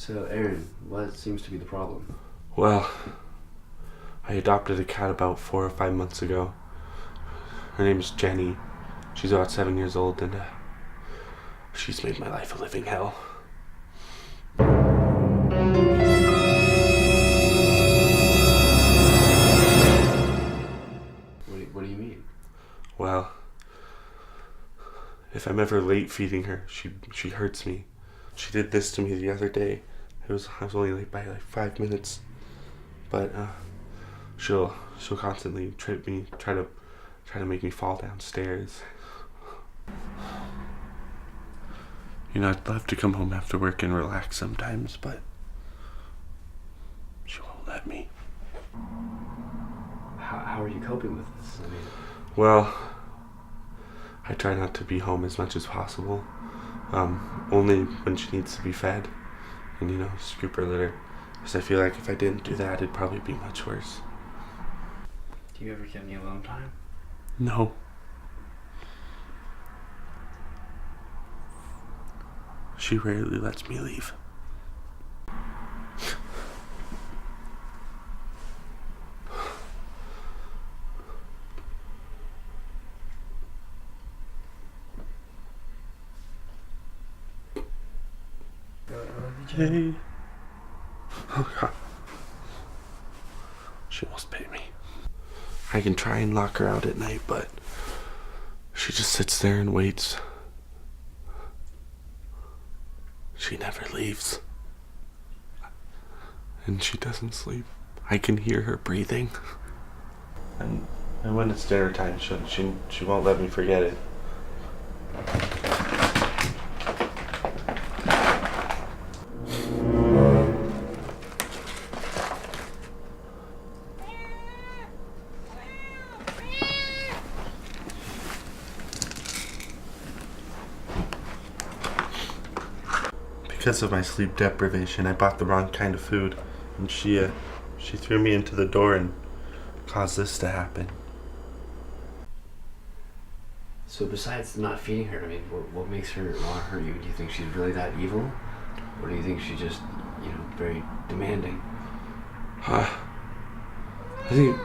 So, Aaron, what seems to be the problem? Well, I adopted a cat about 4 or 5 months ago. Her name's Jenny. She's about 7 years old, and she's made my life a living hell. What do you mean? Well, if I'm ever late feeding her, she hurts me. She did this to me the other day. I was only late by like 5 minutes, but she'll constantly trip me, try to make me fall downstairs. You know, I'd love to come home after work and relax sometimes, but she won't let me. How are you coping with this? I mean, Well, I try not to be home as much as possible. Only when she needs to be fed, and scoop her litter. Because I feel like if I didn't do that, it'd probably be much worse. do you ever get any alone time? No. She rarely lets me leave. Hey. Oh God. She almost bit me. I can try and lock her out at night, but she just sits there and waits. She never leaves. And she doesn't sleep. I can hear her breathing. And when it's dinner time, she won't let me forget it. Because of my sleep deprivation, I bought the wrong kind of food, and she threw me into the door and caused this to happen. So, besides not feeding her, I mean, what makes her want to hurt you? Do you think she's really that evil? Or do you think she's just, very demanding? I think.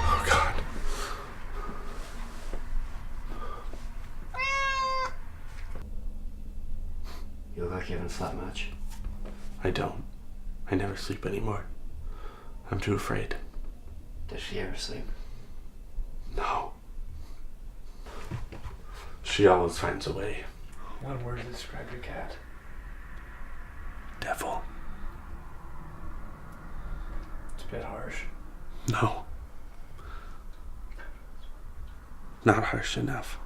Oh God. You look like you haven't slept much. I don't. I never sleep anymore. I'm too afraid. Does she ever sleep? No. She always finds a way. One word to describe your cat. Devil. It's a bit harsh. No. Not harsh enough.